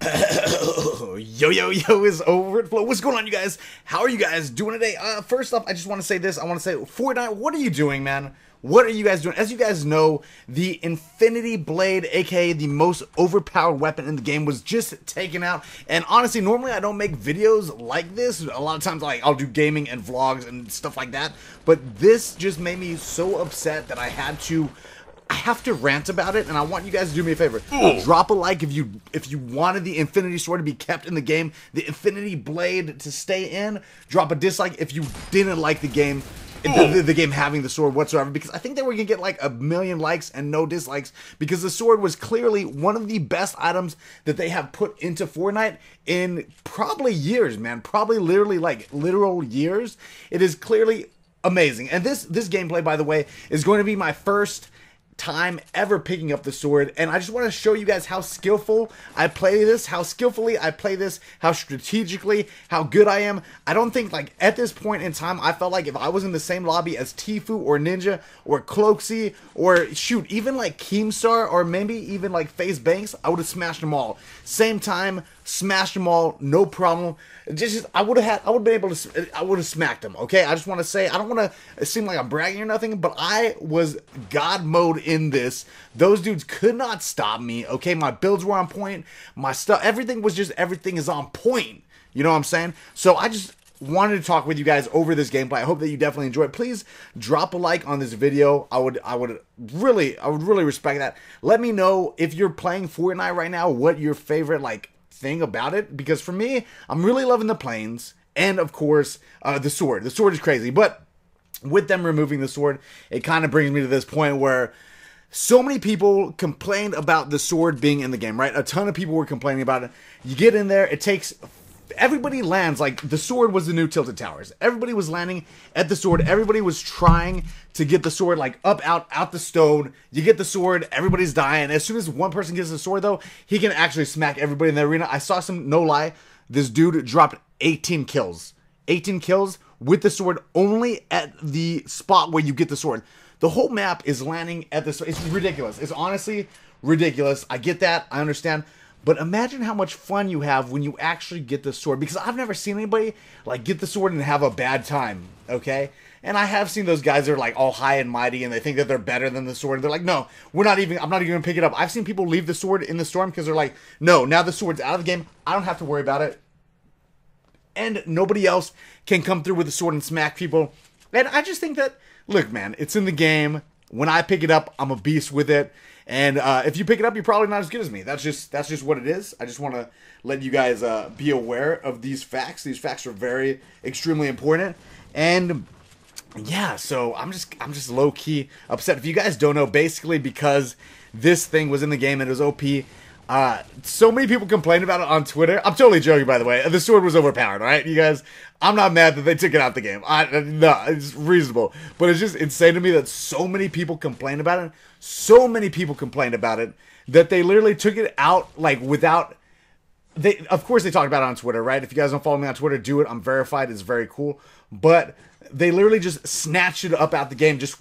Yo, is overtflow. What's going on, you guys? How are you guys doing today? First off, I just want to say this. I want to say, FORTNITE, what are you doing, man? What are you guys doing? As you guys know, the Infinity Blade, aka the most overpowered weapon in the game, was just taken out. And honestly, normally I don't make videos like this. A lot of times, I'll do gaming and vlogs and stuff like that. But this just made me so upset that I have to rant about it, and I want you guys to do me a favor. Drop a like if you wanted the Infinity Sword to be kept in the game, the Infinity Blade to stay in. Drop a dislike if you didn't like the game, the game having the sword whatsoever, because I think they were gonna get like 1 million likes and no dislikes, because the sword was clearly one of the best items that they have put into Fortnite in probably years, man. Probably literally like literal years. It is clearly amazing, and this gameplay, by the way, is going to be my first time ever picking up the sword, and I just want to show you guys how skillful I play this, how skillfully I play this, how strategically, how good I am. I don't think, like, at this point in time, I felt like if I was in the same lobby as Tfue or Ninja or Cloaksy or shoot, even like Keemstar or maybe even like FaZe Banks, I would have smashed them all. Same time, smashed them all, no problem. I would have smacked them, okay? I just want to say, I don't want to seem like I'm bragging or nothing, but I was God mode in this. Those dudes could not stop me, okay? My builds were on point, my stuff, everything is on point. You know what I'm saying? So I just wanted to talk with you guys over this gameplay. I hope that you definitely enjoy it. Please drop a like on this video. I would really respect that. Let me know if you're playing Fortnite right now, what your favorite thing about it, because for me, I'm really loving the planes and of course the sword. The sword is crazy, but with them removing the sword, it kind of brings me to this point where so many people complained about the sword being in the game, right? A ton of people were complaining about it. You get in there, it takes, everybody lands, like the sword was the new Tilted Towers. Everybody was landing at the sword. Everybody was trying to get the sword like up, out the stone. You get the sword, everybody's dying. As soon as one person gets the sword though, he can actually smack everybody in the arena. I saw some, no lie, this dude dropped 18 kills. 18 kills with the sword only at the spot where you get the sword. The whole map is landing at the sword. It's ridiculous. It's honestly ridiculous. I get that. I understand. But imagine how much fun you have when you actually get the sword, because I've never seen anybody like get the sword and have a bad time, okay? And I have seen those guys that are like all high and mighty and they think that they're better than the sword. And they're like, no, I'm not even gonna pick it up. I've seen people leave the sword in the storm because they're like, no, now the sword's out of the game. I don't have to worry about it. And nobody else can come through with the sword and smack people. And I just think that, look, man, it's in the game. When I pick it up, I'm a beast with it. And if you pick it up, you're probably not as good as me. That's just what it is. I just want to let you guys be aware of these facts. These facts are extremely important. And yeah, so I'm just low key upset. If you guys don't know, basically because this thing was in the game and it was OP. So many people complained about it on Twitter. I'm totally joking, by the way. The sword was overpowered, alright? You guys, I'm not mad that they took it out the game. No, it's reasonable. But it's just insane to me that so many people complained about it. So many people complained about it that they literally took it out, like, without... Of course, they talked about it on Twitter, right? If you guys don't follow me on Twitter, do it. I'm verified. It's very cool. But they literally just snatched it up out the game. Just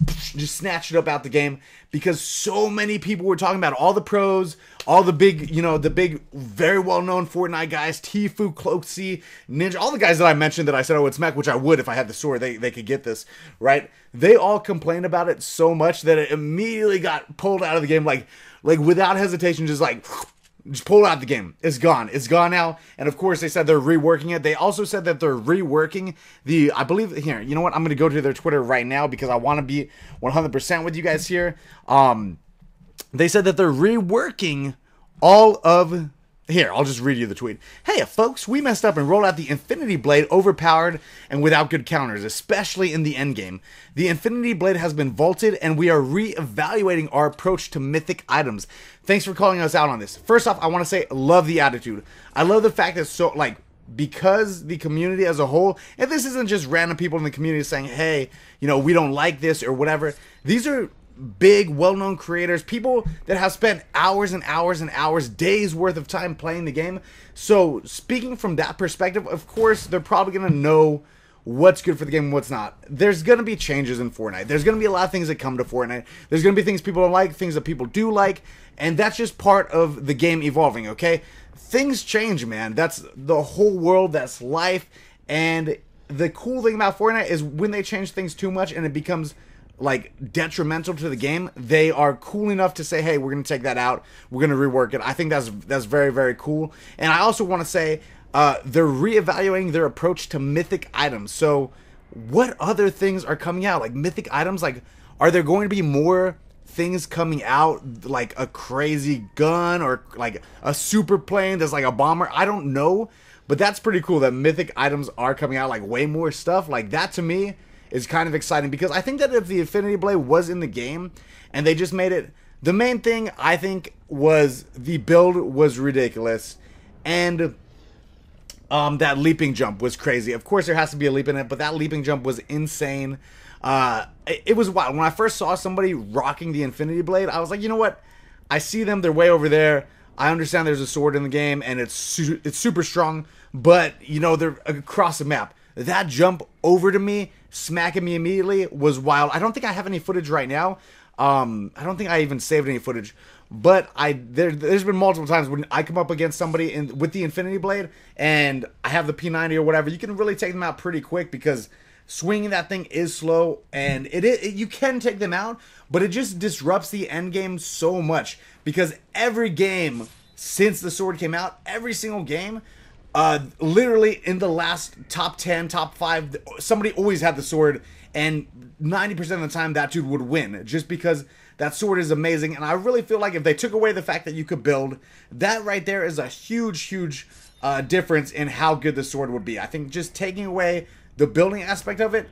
snatched it up out the game because so many people were talking about it. All the pros, all the big, the big, very well-known Fortnite guys, Tfue, Cloaksy, Ninja, all the guys that I mentioned that I said I would smack, which I would if I had the sword. They could get this, right? They all complained about it so much that it immediately got pulled out of the game, like without hesitation, just pull out the game. It's gone. It's gone now. And of course, they said they're reworking it. They also said that they're reworking I believe, here, you know what? I'm going to go to their Twitter right now because I want to be 100% with you guys here. They said that they're reworking all of... Here, I'll just read you the tweet. Hey, folks, we messed up and rolled out the Infinity Blade overpowered and without good counters, especially in the endgame. The Infinity Blade has been vaulted and we are re-evaluating our approach to mythic items. Thanks for calling us out on this. First off, I want to say, love the attitude. I love the fact that because the community as a whole, and this isn't just random people in the community saying, hey, we don't like this or whatever. These are big, well-known creators, people that have spent hours and hours and hours, days worth of time playing the game. So speaking from that perspective, of course, they're probably going to know what's good for the game and what's not. There's going to be changes in Fortnite. There's going to be a lot of things that come to Fortnite. There's going to be things people don't like, things that people do like, and that's just part of the game evolving, okay? Things change, man. That's the whole world, that's life, and the cool thing about Fortnite is when they change things too much and it becomes like detrimental to the game, they are cool enough to say, hey, we're going to take that out, we're going to rework it. I think that's very, very cool. And I also want to say they're reevaluating their approach to mythic items. So what other things are coming out? Like mythic items, like are there going to be more things coming out, like a crazy gun or like a super plane that's like a bomber? I don't know, but that's pretty cool that mythic items are coming out, like way more stuff. Like that to me is kind of exciting, because I think that if the Infinity Blade was in the game and they just made it, the main thing I think was the build was ridiculous, and that leaping jump was crazy. Of course there has to be a leap in it, but that leaping jump was insane. It was wild. When I first saw somebody rocking the Infinity Blade, I was like, you know what? I see them, they're way over there. I understand there's a sword in the game and it's super strong, but you know, they're across the map. That jump over to me, smacking me immediately, was wild. I don't think I have any footage right now. I don't think I even saved any footage, but there's been multiple times when I come up against somebody with the Infinity Blade and I have the P90 or whatever. You can really take them out pretty quick, because swinging that thing is slow, and you can take them out, but it just disrupts the end game so much, because every game since the sword came out, every single game, literally in the last top 10, top 5, somebody always had the sword, and 90% of the time that dude would win, just because that sword is amazing. And I really feel like if they took away the fact that you could build, that right there is a huge difference in how good the sword would be. I think just taking away the building aspect of it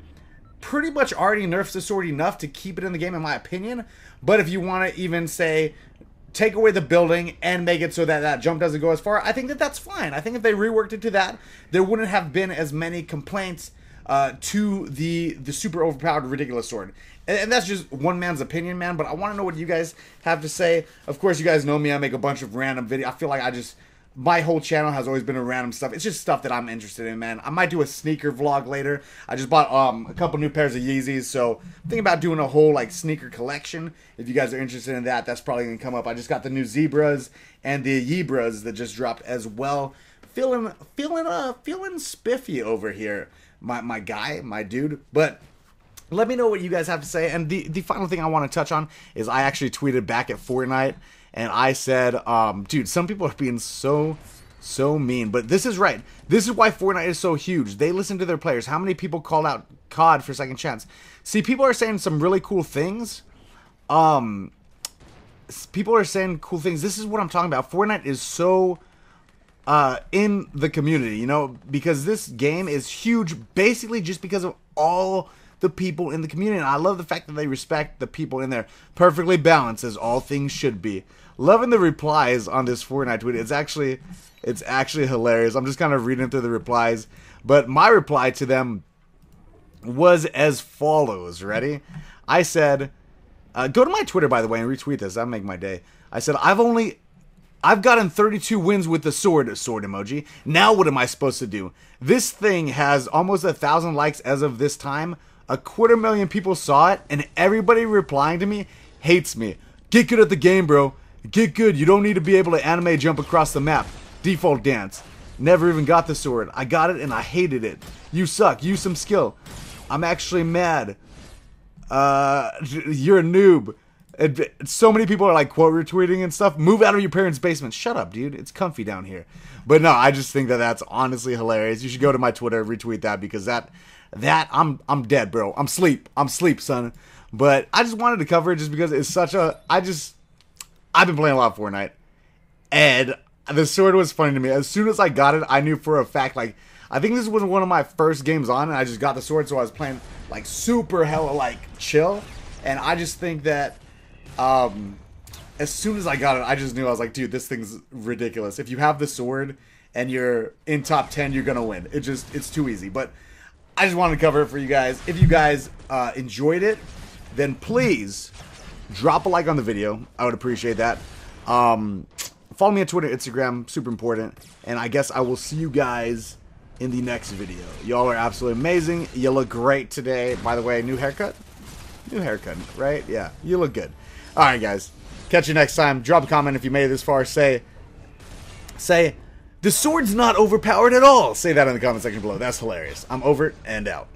pretty much already nerfs the sword enough to keep it in the game, in my opinion. But if you want to even say take away the building and make it so that that jump doesn't go as far, I think that that's fine. I think if they reworked it to that, there wouldn't have been as many complaints to the super overpowered ridiculous sword. And that's just one man's opinion, man, but I want to know what you guys have to say. Of course, you guys know me, I make a bunch of random videos. I feel like my whole channel has always been a random stuff. It's just stuff that I'm interested in, man. I might do a sneaker vlog later. I just bought a couple new pairs of Yeezys, so I'm thinking about doing a whole like sneaker collection. If you guys are interested in that, that's probably gonna come up. I just got the new Zebras and the Yebras that just dropped as well. Feeling spiffy over here, my guy, my dude. But let me know what you guys have to say. And the final thing I want to touch on is I actually tweeted back at Fortnite. And I said, dude, some people are being so mean. But this is right. This is why Fortnite is so huge. They listen to their players. How many people called out COD for second chance? See, people are saying some really cool things. People are saying cool things. This is what I'm talking about. Fortnite is so in the community, you know, because this game is huge basically just because of all the people in the community. And I love the fact that they respect the people in there. Perfectly balanced, as all things should be. Loving the replies on this Fortnite tweet. It's actually hilarious. I'm just kind of reading through the replies. But my reply to them was as follows. Ready? I said, go to my Twitter, by the way, and retweet this. That'll make my day. I said, I've gotten 32 wins with the sword emoji. Now what am I supposed to do? This thing has almost 1,000 likes as of this time. 250,000 people saw it, and everybody replying to me hates me. Get good at the game, bro. Get good. You don't need to be able to anime jump across the map. Default dance. Never even got the sword. I got it and I hated it. You suck. Use some skill. I'm actually mad. You're a noob. So many people are like quote retweeting and stuff. Move out of your parents' basement. Shut up, dude. It's comfy down here. But no, I just think that that's honestly hilarious. You should go to my Twitter, retweet that, because I'm dead, bro. I'm sleep, son. But I just wanted to cover it just because it's such a I've been playing a lot of Fortnite, and the sword was funny to me. As soon as I got it, I knew for a fact, like, I think this was one of my first games on, and I just got the sword, so I was playing like super hella like chill. And I just think that as soon as I got it, I just knew, I was like, dude, this thing's ridiculous. If you have the sword and you're in top 10, you're gonna win. It's too easy. But I just wanted to cover it for you guys. If you guys enjoyed it, then please drop a like on the video. I would appreciate that. Follow me on Twitter, Instagram, super important. And I guess I will see you guys in the next video. Y'all are absolutely amazing. You look great today. By the way, new haircut? New haircut, right? Yeah, you look good. Alright, guys. Catch you next time. Drop a comment if you made it this far. Say, the sword's not overpowered at all. Say that in the comment section below. That's hilarious. I'm over and out.